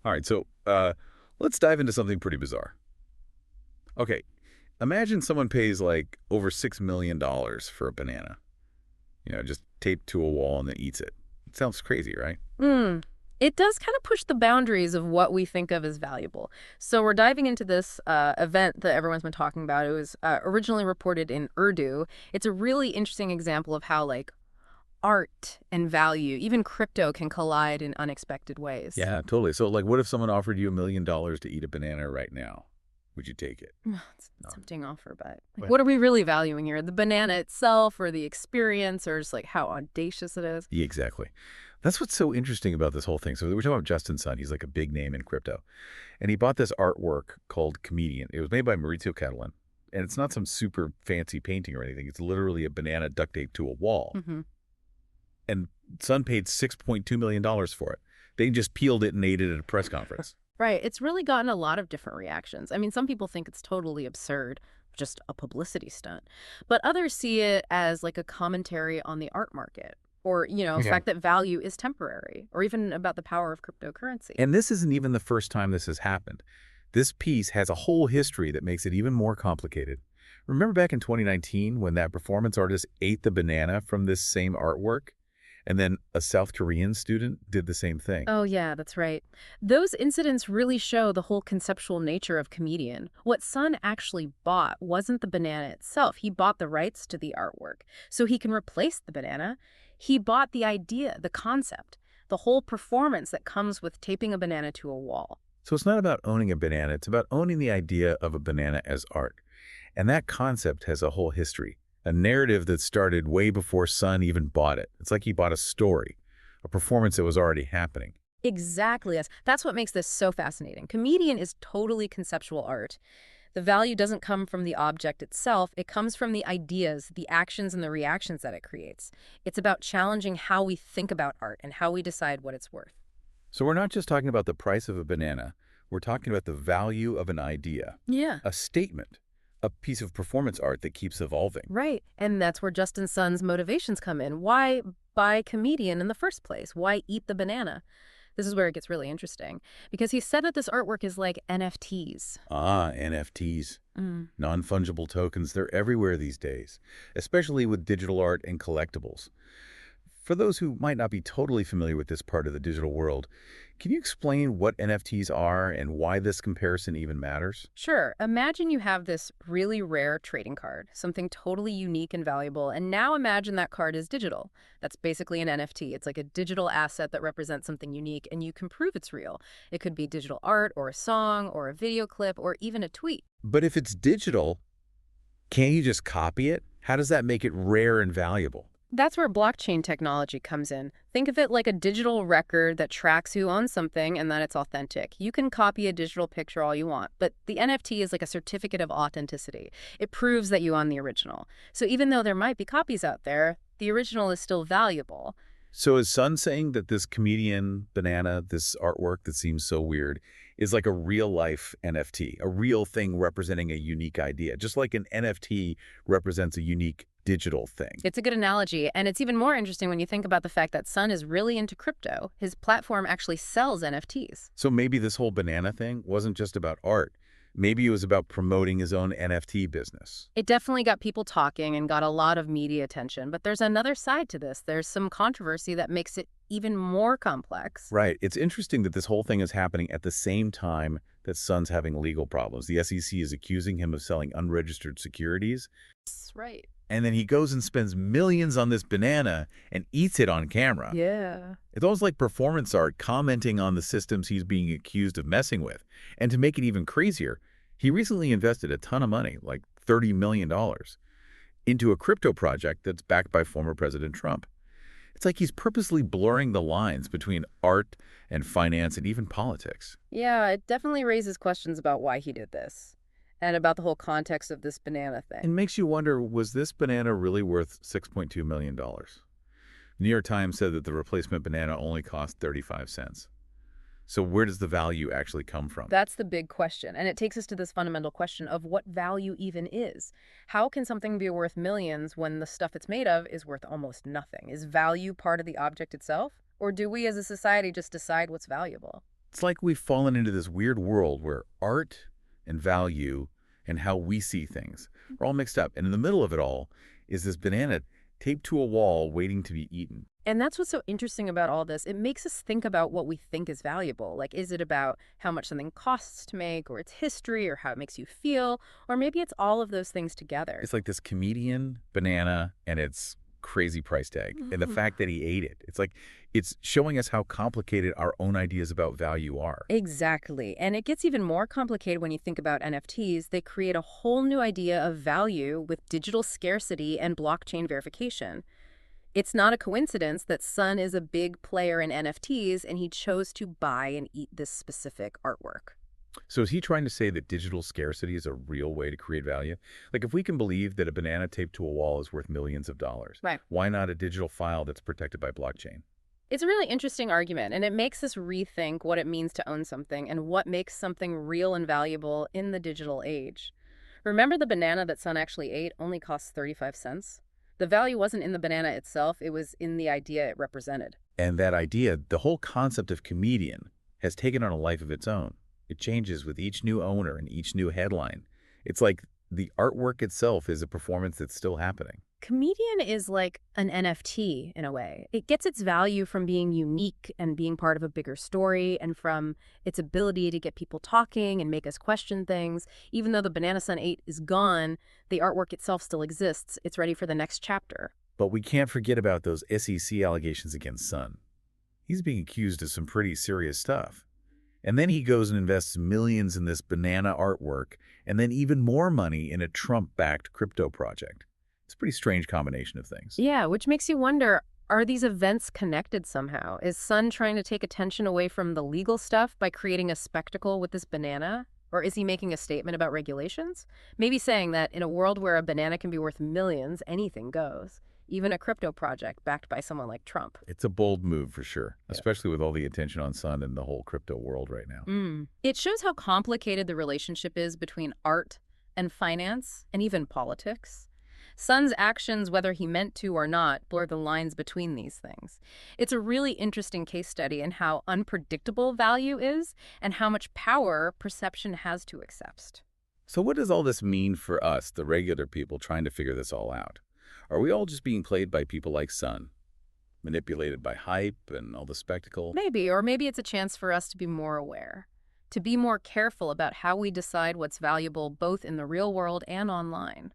All right, so let's dive into something pretty bizarre. Okay, imagine someone pays like over $6 million for a banana, just taped to a wall and then eats it. It sounds crazy, right? Mm. It does kind of push the boundaries of what we think of as valuable. So we're diving into this event that everyone's been talking about. It was originally reported in Urdu. It's a really interesting example of how, like, art and value, even crypto, can collide in unexpected ways. Yeah, totally. So, like, what if someone offered you $1 million to eat a banana right now? Would you take it? It's a No. tempting offer, but like, Well, what are we really valuing here? The banana itself, or the experience, or just like how audacious it is? yeah, exactly. That's what's so interesting about this whole thing. So we're talking about Justin Sun. He's like a big name in crypto. And he bought this artwork called Comedian. It was made by Maurizio Cattelan. And it's not some super fancy painting or anything. It's literally a banana duct taped to a wall. Hmm. And Sun paid $6.2 million for it. They just peeled it and ate it at a press conference. Right. It's really gotten a lot of different reactions. I mean, some people think it's totally absurd, just a publicity stunt. But others see it as like a commentary on the art market or, the Okay. fact that value is temporary or even about the power of cryptocurrency. And this isn't even the first time this has happened. This piece has a whole history that makes it even more complicated. Remember back in 2019 when that performance artist ate the banana from this same artwork? And then a South Korean student did the same thing. Oh, yeah, that's right. Those incidents really show the whole conceptual nature of Comedian. What Sun actually bought wasn't the banana itself. He bought the rights to the artwork so he can replace the banana. He bought the idea, the concept, the whole performance that comes with taping a banana to a wall. So it's not about owning a banana, it's about owning the idea of a banana as art. And that concept has a whole history, a narrative that started way before Sun even bought it. It's like he bought a story, a performance that was already happening. Exactly, yes. That's what makes this so fascinating. Comedian is totally conceptual art. The value doesn't come from the object itself, it comes from the ideas, the actions, and the reactions that it creates. It's about challenging how we think about art and how we decide what it's worth. So we're not just talking about the price of a banana, we're talking about the value of an idea, Yeah. a statement, a piece of performance art that keeps evolving. Right. And that's where Justin Sun's motivations come in. Why buy Comedian in the first place? Why eat the banana? This is where it gets really interesting because he said that this artwork is like NFTs. Ah, NFTs, non-fungible tokens, they're everywhere these days, especially with digital art and collectibles. For those who might not be totally familiar with this part of the digital world, can you explain what NFTs are and why this comparison even matters? Sure. Imagine you have this really rare trading card, something totally unique and valuable, and now imagine that card is digital. That's basically an NFT. It's like a digital asset that represents something unique, and you can prove it's real. It could be digital art, or a song, or a video clip, or even a tweet. But if it's digital, can't you just copy it? How does that make it rare and valuable? That's where blockchain technology comes in. Think of it like a digital record that tracks who owns something and that it's authentic. You can copy a digital picture all you want, but the NFT is like a certificate of authenticity. It proves that you own the original. So even though there might be copies out there, the original is still valuable. So is Sun saying that this comedian banana, this artwork that seems so weird, is like a real life NFT, a real thing representing a unique idea, just like an NFT represents a unique digital thing? It's a good analogy, and it's even more interesting when you think about the fact that Sun is really into crypto. His platform actually sells NFTs. So maybe this whole banana thing wasn't just about art. Maybe it was about promoting his own NFT business. It definitely got people talking and got a lot of media attention, but there's another side to this. There's some controversy that makes it even more complex. Right. It's interesting that this whole thing is happening at the same time that Sun's having legal problems. The SEC is accusing him of selling unregistered securities. Right. And then he goes and spends millions on this banana and eats it on camera. Yeah. It's almost like performance art commenting on the systems he's being accused of messing with. And to make it even crazier, he recently invested a ton of money, like $30 million, into a crypto project that's backed by former President Trump. It's like he's purposely blurring the lines between art and finance and even politics. Yeah, it definitely raises questions about why he did this and about the whole context of this banana It thing. makes you wonder, was this banana really worth $6.2 million? The New York Times said that the replacement banana only cost 35 cents. So where does the value actually come from? That's the big question. And it takes us to this fundamental question of what value even is. How can something be worth millions when the stuff it's made of is worth almost nothing? Is value part of the object itself? Or do we as a society just decide what's valuable? It's like we've fallen into this weird world where art and value and how we see things are all mixed up. And in the middle of it all is this banana taped to a wall waiting to be eaten. And that's what's so interesting about all this. It makes us think about what we think is valuable. Like, is it about how much something costs to make, or its history, or how it makes you feel? Or maybe it's all of those things together. It's like this comedian banana and its crazy price tag and the fact that he ate it. It's like it's showing us how complicated our own ideas about value are. Exactly. And it gets even more complicated when you think about NFTs. They create a whole new idea of value with digital scarcity and blockchain verification. It's not a coincidence that Sun is a big player in NFTs and he chose to buy and eat this specific artwork. So is he trying to say that digital scarcity is a real way to create value? Like if we can believe that a banana taped to a wall is worth millions of dollars, Right. why not a digital file that's protected by blockchain? It's a really interesting argument, and it makes us rethink what it means to own something and what makes something real and valuable in the digital age. Remember the banana that Sun actually ate only cost 35 cents? The value wasn't in the banana itself, it was in the idea it represented. And that idea, the whole concept of comedian, has taken on a life of its own. It changes with each new owner and each new headline. It's like the artwork itself is a performance that's still happening. Comedian is like an NFT in a way. It gets its value from being unique and being part of a bigger story and from its ability to get people talking and make us question things. Even though the Banana Sun 8 is gone, the artwork itself still exists. It's ready for the next chapter. But we can't forget about those SEC allegations against Sun. He's being accused of some pretty serious stuff. And then he goes and invests millions in this banana artwork and then even more money in a Trump-backed crypto project. It's a pretty strange combination of things. Yeah, which makes you wonder, are these events connected somehow? Is Sun trying to take attention away from the legal stuff by creating a spectacle with this banana? Or is he making a statement about regulations? Maybe saying that in a world where a banana can be worth millions, anything goes. Even a crypto project backed by someone like Trump. It's a bold move for sure, Yeah. especially with all the attention on Sun and the whole crypto world right now. It shows how complicated the relationship is between art and finance and even politics. Sun's actions, whether he meant to or not, blur the lines between these things. It's a really interesting case study in how unpredictable value is and how much power perception has to accept. So what does all this mean for us, the regular people, trying to figure this all out? Are we all just being played by people like Sun, manipulated by hype and all the spectacle? Maybe, or maybe it's a chance for us to be more aware, to be more careful about how we decide what's valuable both in the real world and online.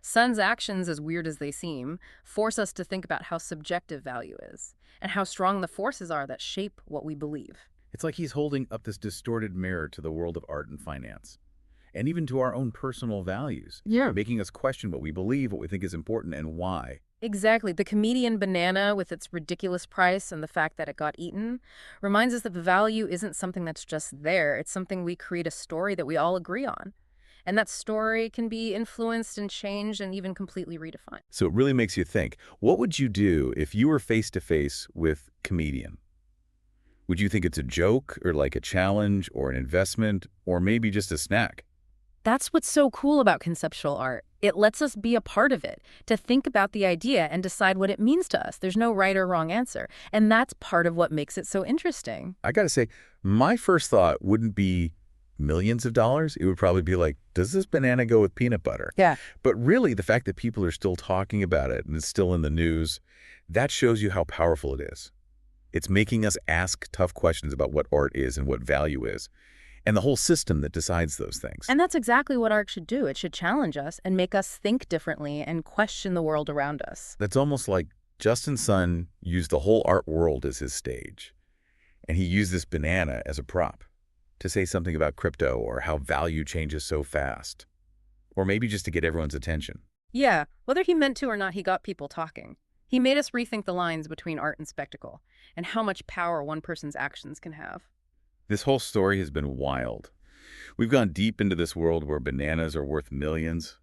Sun's actions, as weird as they seem, force us to think about how subjective value is and how strong the forces are that shape what we believe. It's like he's holding up this distorted mirror to the world of art and finance, and even to our own personal values, making us question what we believe, what we think is important, and why. Exactly. The comedian banana, with its ridiculous price and the fact that it got eaten, reminds us that the value isn't something that's just there. It's something we create a story that we all agree on. And that story can be influenced and changed and even completely redefined. So it really makes you think, what would you do if you were face-to-face with a comedian? Would you think it's a joke or like a challenge or an investment or maybe just a snack? That's what's so cool about conceptual art. It lets us be a part of it, to think about the idea and decide what it means to us. There's no right or wrong answer. And that's part of what makes it so interesting. I got to say, my first thought wouldn't be millions of dollars. It would probably be like, does this banana go with peanut butter? Yeah. But really, the fact that people are still talking about it and it's still in the news, that shows you how powerful it is. It's making us ask tough questions about what art is and what value is, and the whole system that decides those things. And that's exactly what art should do. It should challenge us and make us think differently and question the world around us. That's almost like Justin Sun used the whole art world as his stage, and he used this banana as a prop to say something about crypto or how value changes so fast, or maybe just to get everyone's attention. Yeah, whether he meant to or not, he got people talking. He made us rethink the lines between art and spectacle and how much power one person's actions can have. This whole story has been wild. We've gone deep into this world where bananas are worth millions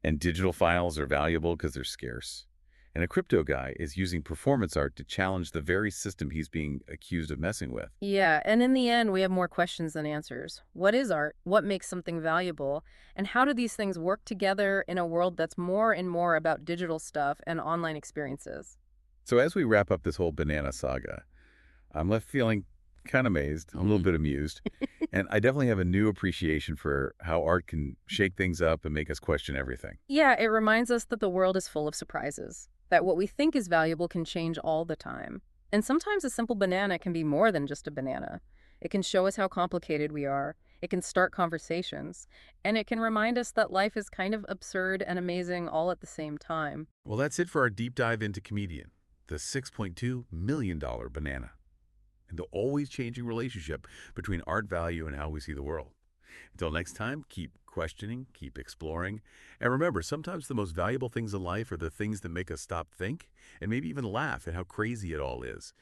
and digital files are valuable because they're scarce. And a crypto guy is using performance art to challenge the very system he's being accused of messing with. Yeah, and in the end, we have more questions than answers. What is art? What makes something valuable? And how do these things work together in a world that's more and more about digital stuff and online experiences? So as we wrap up this whole banana saga, I'm left feeling kind of amazed, a little Mhm. bit amused. And I definitely have a new appreciation for how art can shake things up and make us question everything. Yeah, it reminds us that the world is full of surprises, that what we think is valuable can change all the time. And sometimes a simple banana can be more than just a banana. It can show us how complicated we are, it can start conversations, and it can remind us that life is kind of absurd and amazing all at the same time. Well, that's it for our deep dive into Comedian, the $6.2 million banana, and the always changing relationship between art value and how we see the world. Until next time, keep questioning, keep exploring, and remember, sometimes the most valuable things in life are the things that make us stop, think, and maybe even laugh at how crazy it all is.